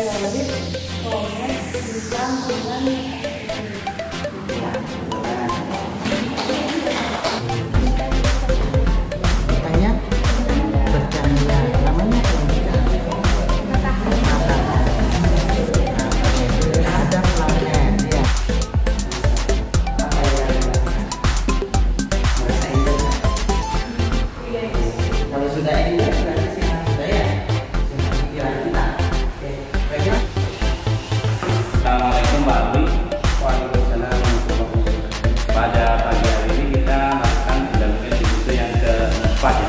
teori progres Islam dengan Katanya bercanda, namanya ada planet ya. Kalau sudah ini berarti sudah ya. Pikiran kita. Oke, baiklah. Assalamualaikum Pak Alwi. Waalaikumsalam. Pada pagi hari ini kita melakukan pendampingan institusi yang keempat ya.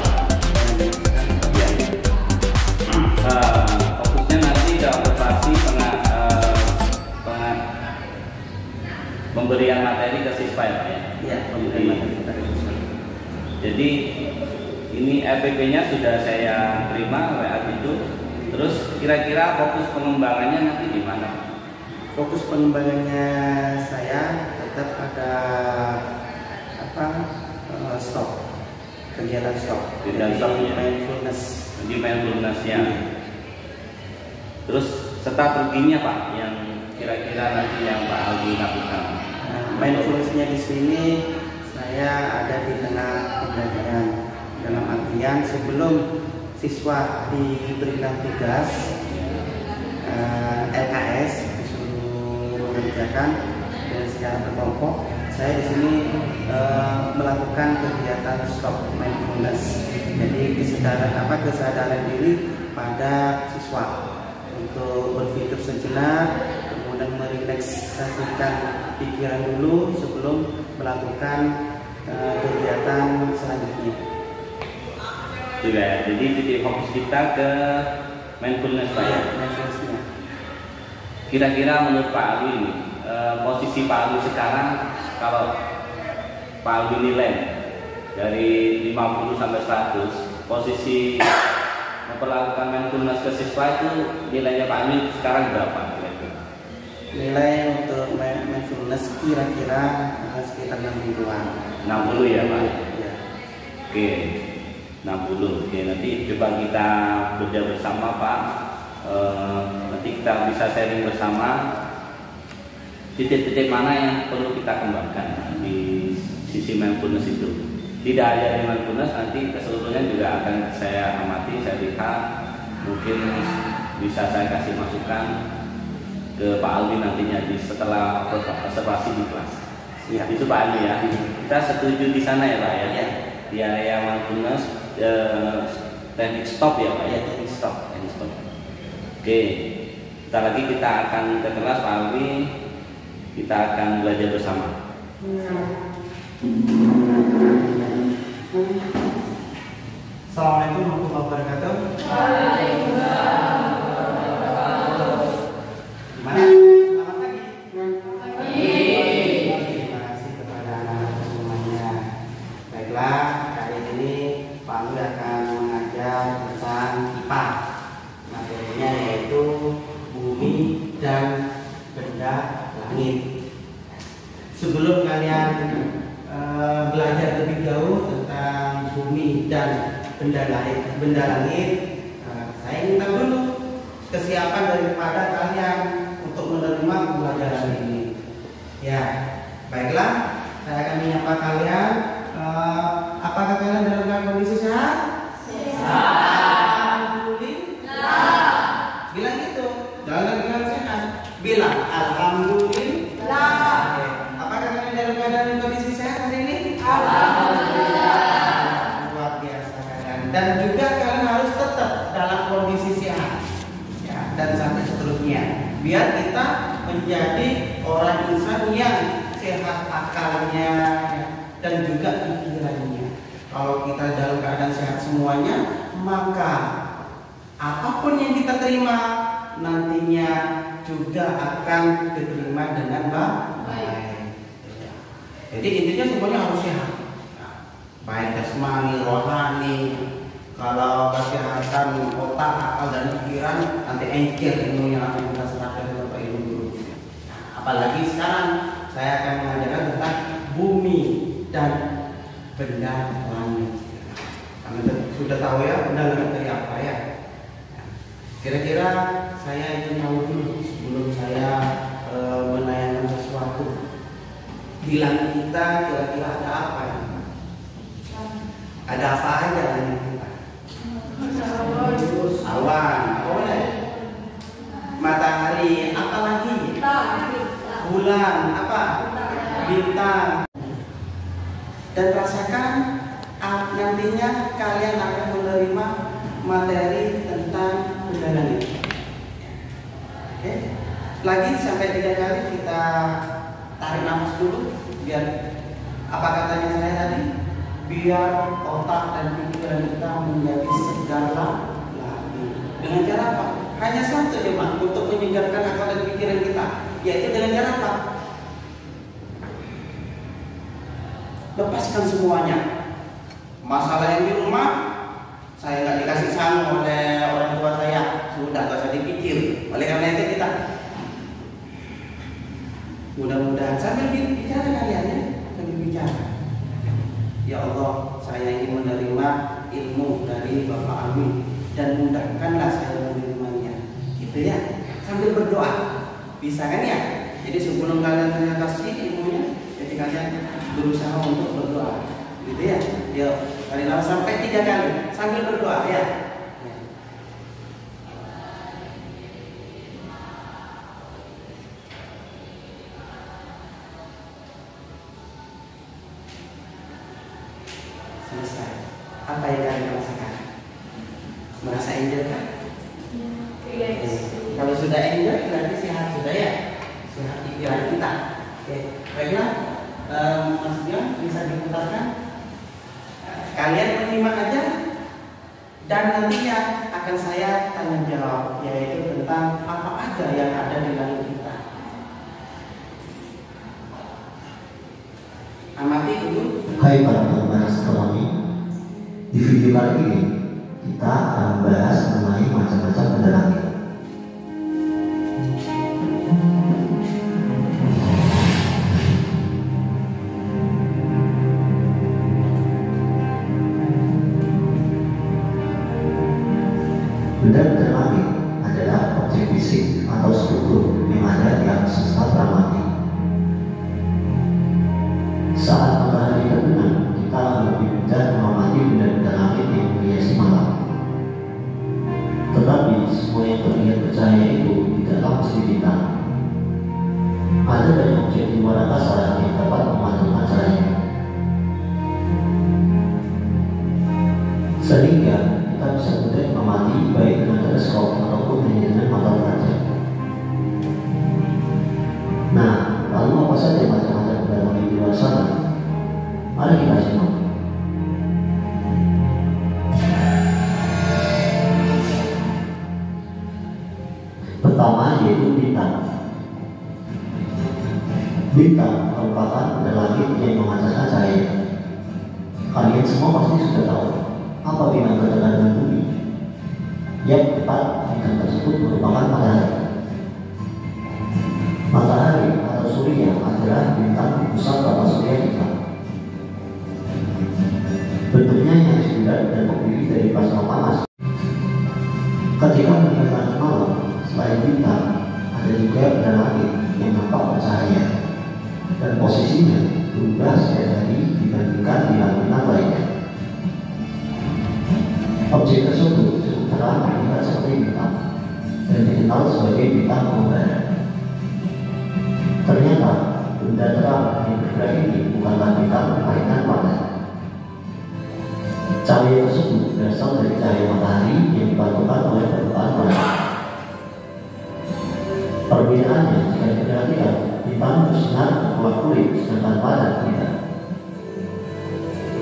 Fokusnya nanti ke observasi pemberian materi ke siswa ya Pak ya. Ya, pemberian materi kepada siswa. Jadi ini RPP-nya sudah saya terima WA itu. Terus kira-kira fokus pengembangannya nanti di mana? Fokus pengembangannya saya tetap pada stop, kegiatan stop, Kegiatan stop, ya. mindfulness. Di mindfulness-nya. Terus strateginya Pak yang kira-kira nanti yang Pak Alwi lakukan. Mindfulness-nya di sini saya ada di tengah pembelajaran, dalam artian sebelum siswa diberikan tugas LKS disuruh mengerjakan dan secara berkelompok, saya di sini melakukan kegiatan stop mindfulness. Jadi kesadaran diri pada siswa untuk berpikir sejenak, kemudian merelaksasikan pikiran dulu sebelum melakukan kegiatan selanjutnya. Sudah, jadi titik fokus kita ke mindfulness Pak ya. Mindfulness-nya. Kira-kira menurut Pak Alwi ini, posisi Pak Alwi sekarang kalau Pak Alwi nilai dari 50 sampai 100, posisi memperlakukan mindfulness ke siswa itu nilainya Pak Alwi sekarang berapa? Nilai untuk mindfulness kira-kira sekitar 60-an. 60 ya Pak? Ya. Oke, 60. Oke, nanti coba kita bekerja bersama Pak. Nanti kita bisa sharing bersama titik-titik mana yang perlu kita kembangkan di sisi mindfulness itu. Tidak hanya di mindfulness, nanti keseluruhannya juga akan saya amati, saya lihat, mungkin bisa saya kasih masukan ke Pak Alwi nantinya setelah observasi di kelas. Siap. Itu Pak Alwi ya. Kita setuju di sana ya Pak ya. Ya. Di area mindfulness teknik stop ya Pak ya. Teknik stop. Oke, sebentar lagi kita akan ke kelas Pak Alwi. Kita akan belajar bersama. Assalamualaikum warahmatullahi wabarakatuh. Gimana? Selamat pagi. Terima kasih kepada anak-anak semuanya. Baiklah, kali ini Pak Alwi akan mengajar tentang IPA. Materinya yaitu bumi dan benda langit. Sebelum kalian belajar lebih jauh tentang bumi dan benda langit, saya ingin tahu dulu kesiapan daripada kalian untuk menerima pembelajaran ini. Ya, baiklah, saya akan menyapa kalian. Apakah kalian dalam kondisi sehat? Alhamdulillah. Bilang gitu. Jangan bilang sehat. Bilang alhamdulillah. Oke. Apakah kalian dalam keadaan kondisi sehat hari ini? Alhamdulillah. Luar biasa kalian. Dan juga kalian harus tetap dalam kondisi sehat. Ya, dan sampai seterusnya. Biar kita menjadi orang insan yang sehat akalnya dan juga pikirannya. Kalau kita dalam keadaan sehat semuanya, maka apapun yang kita terima nantinya juga akan diterima dengan baik. Jadi intinya semuanya harus sehat. Baik jasmani, rohani. Kalau kesehatan otak, akal dan pikiran, nanti engkir ilmunya akan kita serahkan kepada ilmu guru. Apalagi sekarang saya akan mengajarkan tentang bumi dan benda langit. Anda sudah tahu ya benda langit dari apa ya? Kira-kira saya ingin tahu bulan, apa? Bintang. Dan rasakan nantinya kalian akan menerima materi tentang undangan itu. Oke. Lagi sampai 3 kali kita tarik nafas dulu biar apa katanya saya tadi? Biar otak dan pikiran kita menjadi segar lagi. Dengan cara apa? Hanya satu cuma untuk menyegarkan akal dan pikiran kita, yaitu dengan cara apa? Lepaskan semuanya. Masalah yang di rumah saya nggak dikasih sanggup oleh orang tua saya, sudah gak usah dipikir. Oleh karena itu kita mudah-mudahan sambil bicara kalian ya, sambil bicara. Ya Allah, saya ingin menerima ilmu dari Bapak Amin dan mudahkanlah saya menerimanya. Gitu ya, sambil berdoa. Bisa kan ya? Jadi sebelum kalian saya kasih ilmunya, jadi kalian berusaha untuk berdoa. Gitu ya. Yuk, tarik nafas sampai 3 kali sambil berdoa ya. Selesai. Apa yang kalian rasakan? Merasa enjoy kan? Kalau sudah enjoy berarti sehat sudah ya. Sehat pikiran kita. Oke, baiklah. Mas Dion bisa diputarkan. Kalian menyimak aja dan nantinya akan saya tanya jawab, yaitu tentang apa aja yang ada di dalam kita. Amati dulu. Hai para pendengar astronomi, di video kali ini kita akan membahas mengenai macam-macam benda langit. Benda-benda langit adalah objek fisik atau struktur yang ada di alam semesta teramati. Saat matahari terbenam, kita akan lebih mudah mengamati benda-benda langit yang menghiasi malam. Tetapi semua yang terlihat bercahaya itu tidaklah mesti bintang. Ada banyak objek di luar angkasa yang dapat memantulkan cahaya, sehingga kita bisa mudah mengamati baik dengan teleskop ataupun hanya dengan mata tajam. Nah, lalu apa saja macam-macam benda langit di luar sana? Mari kita simak. Pertama yaitu bintang. Bintang merupakan benda langit yang memancarkan cahaya. Kalian semua pasti sudah tahu apa bintang terdekat dengan bumi. Yang tepat, bintang tersebut merupakan matahari. Matahari atau surya adalah bintang di pusat tata surya kita. Bentuknya yang bulat dan terdiri dari plasma panas. Ketika meninggalkan malam, selain bintang, ada juga benda langit yang nampak bercahaya dan posisinya berubah setiap hari dibandingkan bintang-bintang lainnya. Objek tersebut cukup terang terlihat seperti bintang dan dikenal sebagai bintang pengembara. Ternyata benda terang yang bergerak ini bukanlah bintang melainkan planet. Cahaya tersebut berasal dari cahaya matahari yang dipantulkan oleh permukaan planet. Perbedaannya jika diperhatikan, bintang bersinar berwarna kulit sedangkan planet tidak.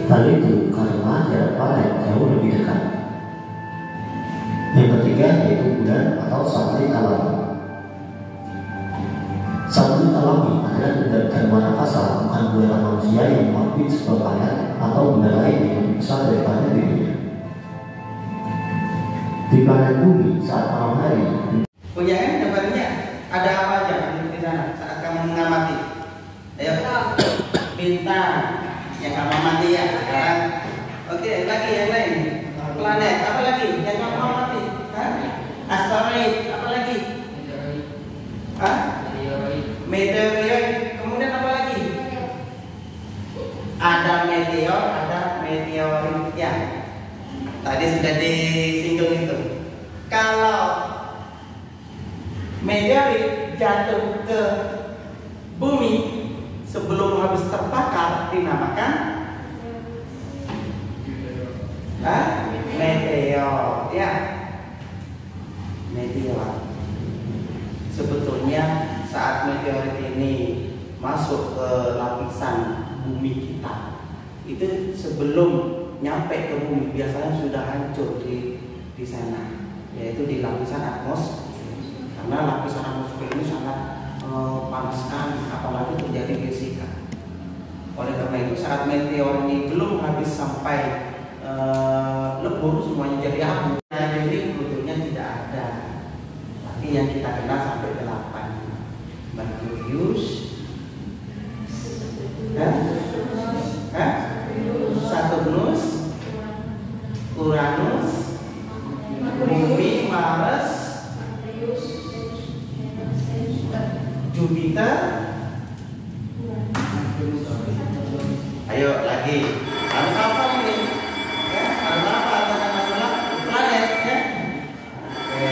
Hal itu karena jarak planet jauh lebih dekat. Yang ketiga yaitu bulan atau satelit alami. Satelit alami adalah benda di luar angkasa, bukan buatan manusia yang mengorbit sebuah planet atau benda lain yang lebih besar dari planet dirinya. Di planet bumi saat malam hari, Punya kan gambarnya? Ada apa aja di sana saat kamu mengamati? Ayo, bintang yang kamu amati ya sekarang. Oke, lagi yang lain. Planet, apa lagi yang kamu amati? Asteroid, apa lagi? Meteoroid. Kemudian apa lagi? Ada meteor, ada meteorit ya. Tadi sudah disinggung itu. Kalau meteorit jatuh ke bumi sebelum habis terbakar dinamakan meteor, ya. Meteor. Sebetulnya saat meteorit ini masuk ke lapisan bumi kita, itu sebelum nyampe ke bumi biasanya sudah hancur di sana, yaitu di lapisan atmosfer. Karena lapisan atmosfer ini sangat panas sekali, apalagi terjadi gesekan. Oleh karena itu saat meteor ini belum habis sampai lebur semuanya jadi abu. Nah, jadi Plutonya tidak ada. Tapi yang kita kenal sampai 8. Merkurius, Saturnus, Uranus, Bumi, Mars, Jupiter. Ayo lagi. Harus apa ini? Ya, harus apa? Masalah planet, ya. Oke.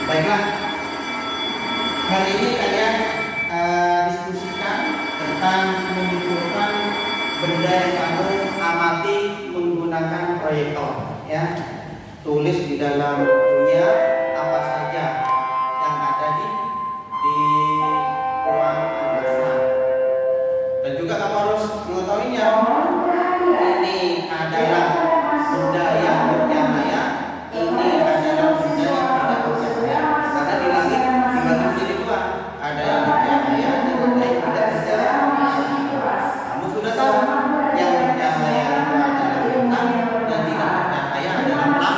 Baiklah. Hari ini kalian diskusikan tentang mengumpulkan benda yang kamu amati menggunakan proyektor, ya. Tulis di dalam bukunya apa saja yang ada di ruang angkasa. Dan juga kamu harus mengetahuinya. Ini adalah benda yang bercahaya, ini adalah benda yang tidak bercahaya. Karena di langit dibagi menjadi dua, ada yang bercahaya dan ada yang tidak bercahaya. Kamu sudah tahu, yang bercahaya itu adalah bintang dan tidak bercahaya adalah lampu.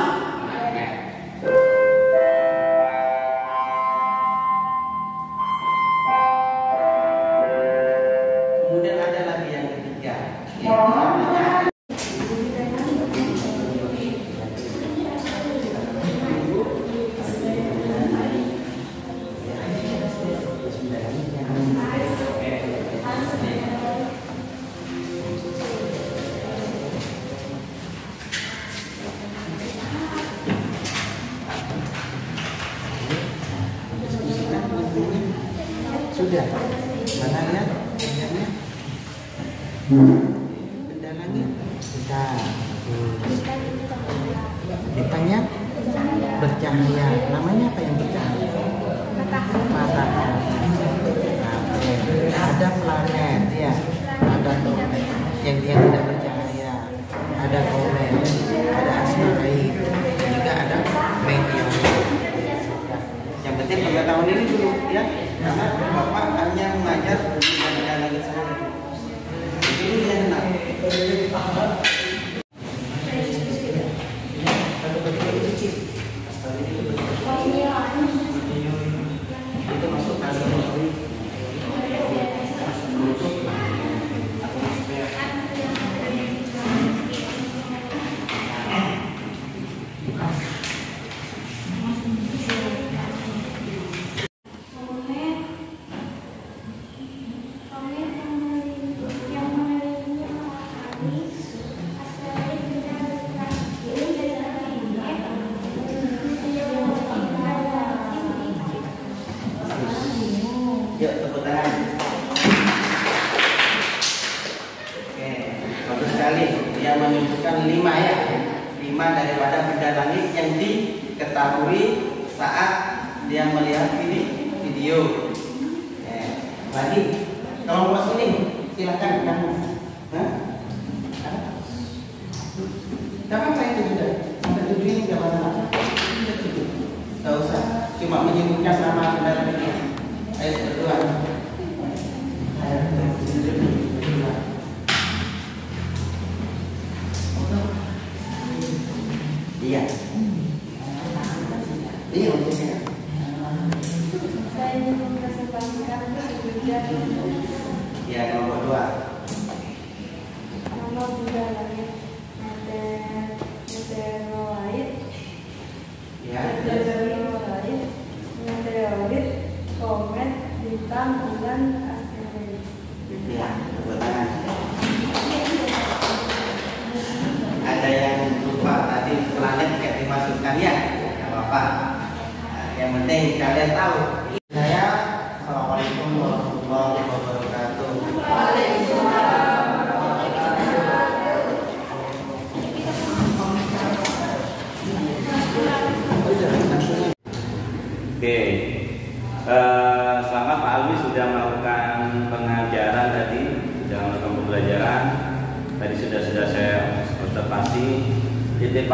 Kemudian ada lagi yang ketiga, yang namanya sudah. Mana lihat bendanya? Benda langit. Bintangnya bercahaya. Namanya apa yang bercahaya? Matahari. Ada planet, ya. Ada yang dia tidak bercahaya. Ada komet, ada asteroid, juga ada meteor. Yang penting sampai tahun ini dulu, ya. Karena Bapak hanya mengajar benda langit saja. Ini yang enak. Itu masuk kategori yuk, tepuk tangan. Oke, bagus sekali. Dia menunjukkan 5, ya. 5 daripada benda langit yang diketahui saat dia melihat video. Oke, lagi. Kalau mau sini, silakan kamu. Gak apa-apa itu sudah. Sampai 7 ini gak masalah. Gak usah. Cuma menyebutkan nama benda langitnya. Ayo berdua. Iya. Iya maksudnya. Saya ingin mempresentasikan benda Ya, nomor 2. nama benda langit meteoroid, Ya. meteorit, komet, bintang, bulan, asteroid. Ya, tepuk tangan. Ada yang lupa tadi planet kayak dimasukkan, ya? Gak apa-apa. Nah, yang penting kalian tahu. Saya, Assalamualaikum warahmatullahi wabarakatuh. Selama Pak Alwi sudah melakukan pengajaran tadi, sudah melakukan pembelajaran, tadi sudah saya observasi. Titik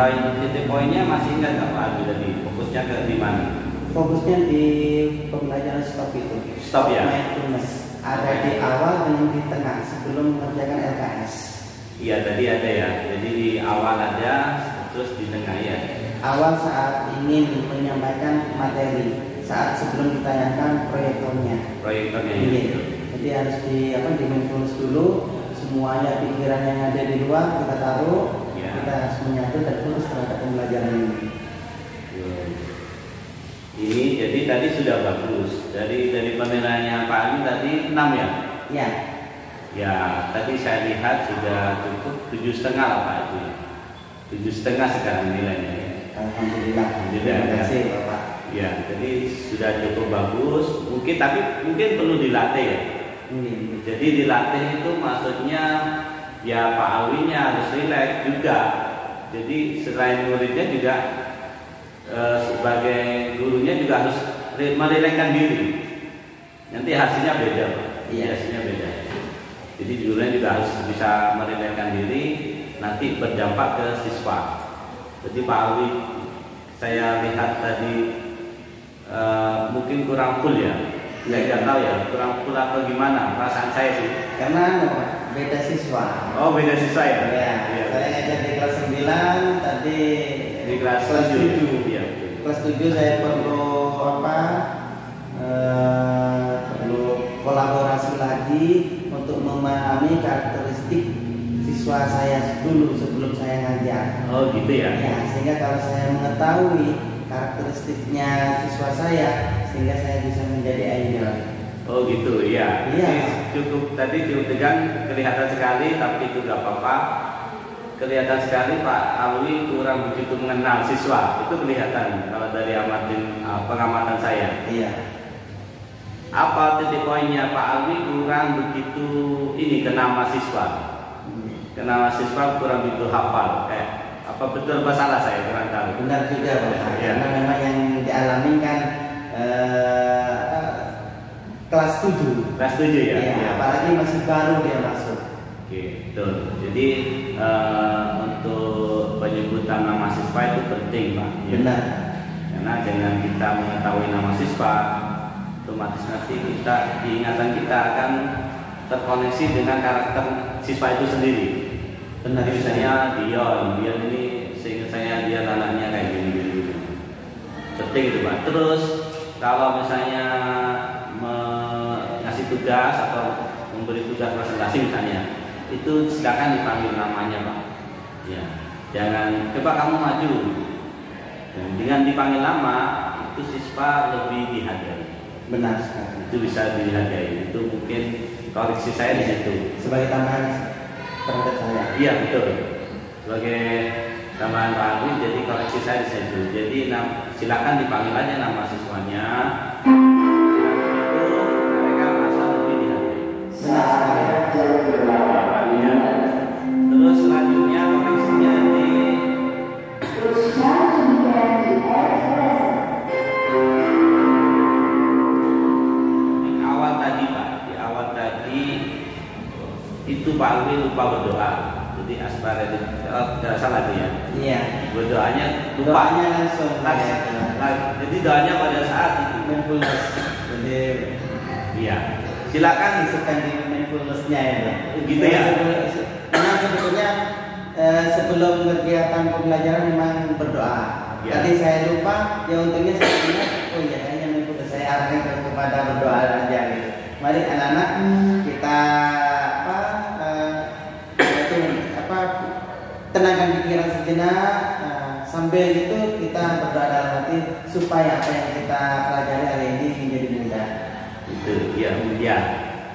poinnya masih ingat nggak Pak Alwi tadi? Fokusnya ke di mana? Fokusnya di pembelajaran stop itu. Stop ya. Mindfulness. Ada di awal dan di tengah sebelum mengerjakan LKS. Iya tadi ada ya. Jadi di awal ada, terus di tengah ya. Awal saat ingin menyampaikan materi, saat sebelum ditanyakan proyektornya. Proyektornya Iya. ya. Jadi harus di mindfulness dulu. Semuanya pikiran yang ada di luar kita taruh. Ya. Kita harus menyatu dan fokus terhadap pembelajaran ini. Ini jadi tadi sudah bagus. Dari penilaiannya Pak Ali tadi 6 ya? Ya. Ya, tadi saya lihat sudah cukup 7,5 lah Pak itu. 7,5 sekarang nilainya ya. Alhamdulillah. Terima kasih Bapak. Ya, jadi sudah cukup bagus. Mungkin perlu dilatih ya. Jadi dilatih itu maksudnya ya Pak Alwinya harus rileks juga. Jadi selain muridnya juga sebagai gurunya juga harus merilekskan diri. Nanti hasilnya beda, Pak. Iya. Hasilnya beda. Jadi gurunya juga harus bisa merilekskan diri, nanti berdampak ke siswa. Jadi Pak Alwi, saya lihat tadi mungkin kurang full ya. Saya nggak tahu ya, kurang full atau gimana perasaan saya sih. Karena beda siswa. Oh, beda siswa ya? Ya, Iya. saya ngajar di kelas 9, tadi Di kelas 7. Iya. Kelas 7 saya perlu perlu kolaborasi lagi untuk memahami karakteristik siswa saya dulu sebelum saya ngajar. Oh, gitu ya? Ya, sehingga kalau saya mengetahui karakteristiknya siswa saya, sehingga saya bisa menjadi idol. Oh gitu, iya. Iya. Tadi cukup tegang, kelihatan sekali, tapi itu gak apa-apa. Kelihatan sekali Pak Alwi kurang begitu mengenal siswa, itu kelihatan kalau dari pengamatan saya. Iya. Apa titik poinnya Pak Alwi kurang begitu kenal mahasiswa, kenal mahasiswa kurang begitu hafal. Apa betul masalah saya kurang tahu. Benar juga Bapak. Ya. Karena memang yang dialami kan kelas 7. Kelas 7 ya? Iya, apalagi masih baru dia masuk. Oke, betul. Jadi untuk penyebutan nama siswa itu penting Pak. Ya. Benar. Karena dengan kita mengetahui nama siswa, otomatis nanti diingatan kita akan terkoneksi dengan karakter siswa itu sendiri. Benar. Jadi misalnya Dion ini seingat saya dia anaknya kayak gini. Penting itu Pak. Terus kalau misalnya ngasih tugas atau memberi tugas presentasi misalnya, itu silakan dipanggil namanya Pak. Ya, jangan coba kamu maju. Dan dengan dipanggil nama itu siswa lebih dihargai. Benar sekali. Itu bisa dihargai. Itu mungkin koreksi saya di situ. Sebagai tambahan terhadap saya. Iya betul. Sebagai tambahan Pak Alwi, jadi koreksi saya di situ. Jadi silakan dipanggil aja nama siswanya. Itu mereka merasa lebih dihargai. Benar sekali. Terus selanjutnya koreksinya di awal tadi Pak. Di awal tadi itu Pak Alwi lupa berdoa. Jadi asmara itu tidak salah itu ya. Iya. Berdoanya lupa. Doanya langsung. Jadi doanya pada saat itu. Mindfulness. Jadi Iya. Silakan masukkan di mindfulness-nya ya. Gitu ya. Memang sebetulnya sebelum kegiatan pembelajaran memang berdoa. Ya. Tadi saya lupa, ya untungnya saya ingat, oh iya kayaknya mindfulness saya arahkan kepada berdoa aja gitu. Mari anak-anak kita tenangkan pikiran sejenak, sambil itu kita berdoa dalam hati supaya apa yang kita pelajari hari ini menjadi mudah. itu ya.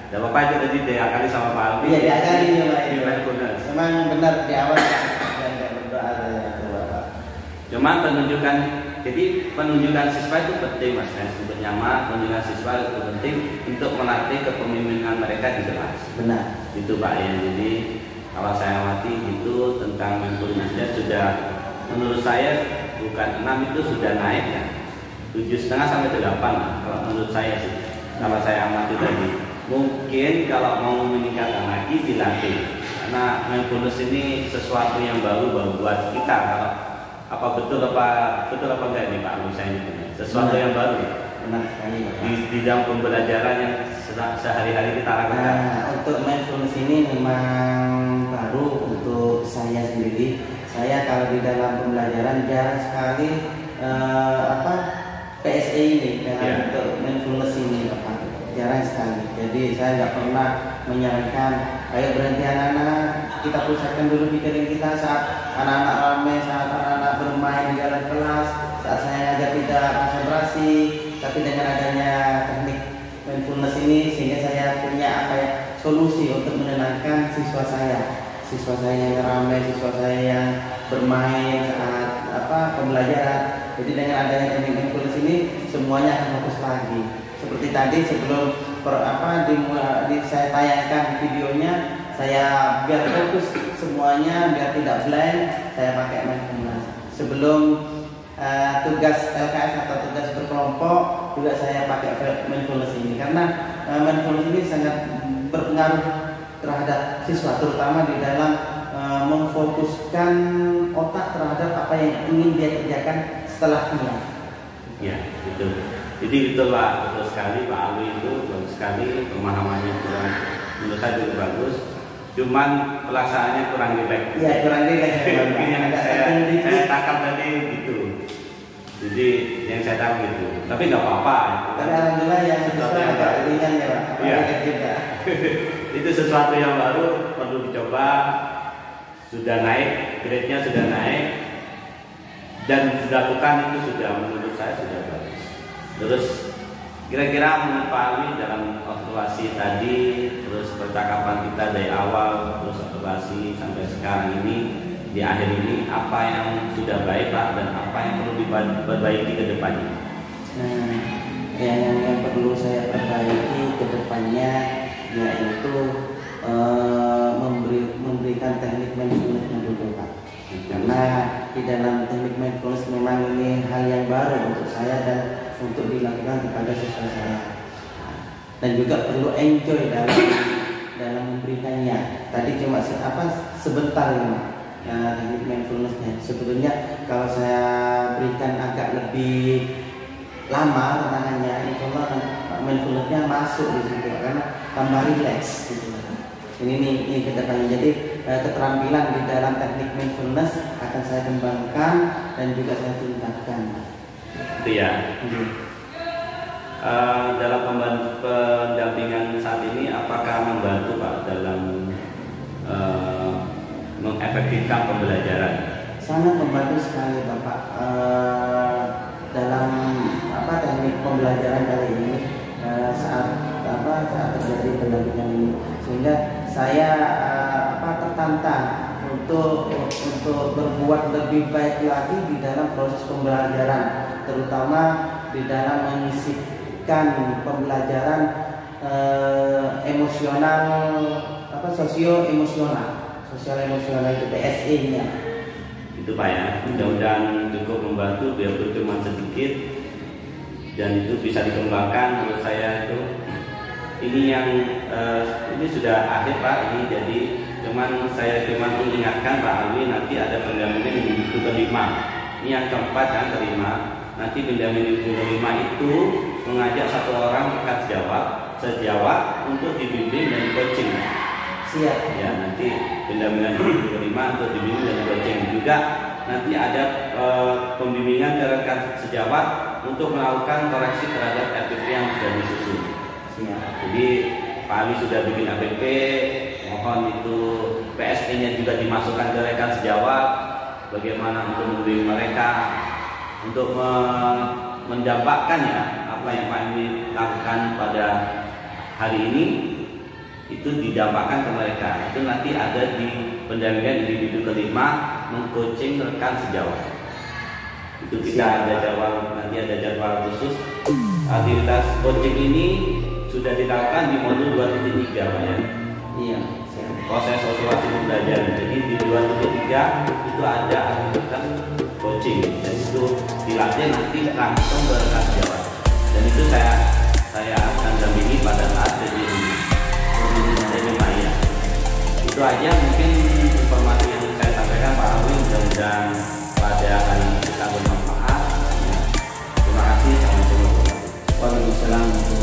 Tidak apa-apa itu tadi diakali sama Pak Alwi. Iya diakali ya Pak. Di mindfulness. Memang benar di awal saya berdoa saja Bapak. Cuman penunjukan siswa itu penting Mas. Sebetulnya penunjukan siswa itu penting untuk melatih kepemimpinan mereka di kelas. Benar. Itu Pak ya. Jadi kalau saya amati itu tentang mindfulness-nya sudah menurut saya bukan 6 itu sudah naik ya. 7,5 sampai 8 lah. Kalau menurut menurut saya sih, kalau saya amati tadi, mungkin kalau mau meningkatkan lagi dilatih, karena mindfulness ini sesuatu yang baru buat kita. Kalau apa betul apa enggak ini Pak Agus, saya ini sesuatu yang baru. Benar sekali Bapak. Di dalam pembelajaran yang sehari-hari kita lakukan. Nah, untuk mindfulness ini memang baru untuk saya sendiri. Saya kalau di dalam pembelajaran jarang sekali PSE ini untuk mindfulness ini Bapak. Jarang sekali. Jadi saya nggak pernah menyarankan ayo berhenti anak-anak, kita pusatkan dulu pikiran kita saat anak-anak ramai, saat anak-anak bermain di dalam kelas, saat saya ngajar tidak konsentrasi. Tapi dengan adanya teknik mindfulness ini, sehingga saya punya solusi untuk menenangkan siswa saya yang ramai, siswa saya yang bermain saat pembelajaran. Jadi dengan adanya teknik mindfulness ini, semuanya akan fokus lagi. Seperti tadi sebelum saya tayangkan videonya, saya biar fokus semuanya, biar tidak blank, saya pakai mindfulness. Sebelum tugas LKS atau tugas berkelompok juga saya pakai mindfulness ini, karena mindfulness ini sangat berpengaruh terhadap siswa, terutama di dalam memfokuskan otak terhadap apa yang ingin dia kerjakan setelahnya. Ya, betul. Jadi itulah betul sekali Pak Alwi, itu bagus sekali, pemahamannya kurang, menurut saya juga bagus. Cuman pelaksanaannya kurang rileks. Iya, kurang rileks. Mungkin yang saya tangkap tadi gitu. Jadi yang saya tahu gitu. Tapi nggak apa-apa. Tapi alhamdulillah yang sesuatu agak ringan ya Pak. Iya. Juga. Itu sesuatu yang baru, perlu dicoba. Sudah naik, grade-nya sudah naik, dan dilakukan itu sudah, menurut saya sudah bagus. Terus kira-kira menurut Pak Alwi dalam observasi tadi, terus percakapan kita dari awal, terus observasi sampai sekarang ini, di akhir ini, apa yang sudah baik Pak dan apa yang perlu diperbaiki ke depannya? Nah, yang perlu saya perbaiki ke depannya yaitu memberikan teknik mindfulness yang dulu Pak. Karena di dalam teknik mindfulness memang ini hal yang baru untuk saya dan untuk dilakukan kepada siswa saya. Dan juga perlu enjoy dalam memberikannya. Tadi cuma sebentar ini teknik mindfulnessnya. Sebetulnya kalau saya berikan agak lebih lama tantangannya, insya Allah mindfulnessnya masuk di situ karena tambah rileks gitu. Ini ke depannya. Jadi keterampilan di dalam teknik mindfulness akan saya kembangkan dan juga saya tingkatkan. Itu ya. Dalam pendampingan saat ini, apakah membantu Pak dalam mengefektifkan pembelajaran? Sangat membantu sekali Bapak dalam teknik pembelajaran kali ini saat terjadi pendampingan ini, sehingga saya tertantang untuk berbuat lebih baik lagi di dalam proses pembelajaran, terutama di dalam menyisipkan pembelajaran emosional, sosial emosional itu PSE-nya. Itu Pak ya, mudah-mudahan cukup membantu, biarpun cuma sedikit, dan itu bisa dikembangkan. Menurut saya itu ini sudah akhir Pak, ini jadi saya mengingatkan Pak Alwi, nanti ada pendampingan di minggu kelima. Ini yang keempat yang kelima. Nanti pendampingan minggu kelima itu mengajak satu orang rekan sejawat untuk dibimbing dan coaching. Siap. Ya, nanti pendampingan minggu kelima untuk dibimbing dan coaching. Juga nanti ada pembimbingan dari rekan sejawat untuk melakukan koreksi terhadap RPP yang sudah disusun. Siap. Jadi Pak Ali sudah bikin APP, mohon itu PSE-nya juga dimasukkan ke rekan sejawat, bagaimana untuk membimbing mereka untuk mendapatkan ya apa yang Pak Ali lakukan pada hari ini itu didampakkan ke mereka. Itu nanti ada di pendampingan individu kelima, mengcoaching rekan sejawat. Itu kita nanti ada jadwal khusus. Aktivitas coaching ini sudah dilakukan di modul 2.3 Pak ya. Iya. Proses observasi pembelajaran. Jadi di 2.3 itu ada aktivitas coaching dan itu dilatih nanti langsung ke rekan sejawat. Dan itu saya saya akan dampingi pada saat jadi maya. Itu aja mungkin informasi yang saya sampaikan Pak Awi, mudah-mudahan pada hari ini bisa bermanfaat. Terima kasih. Assalamualaikum warahmatullahi wabarakatuh.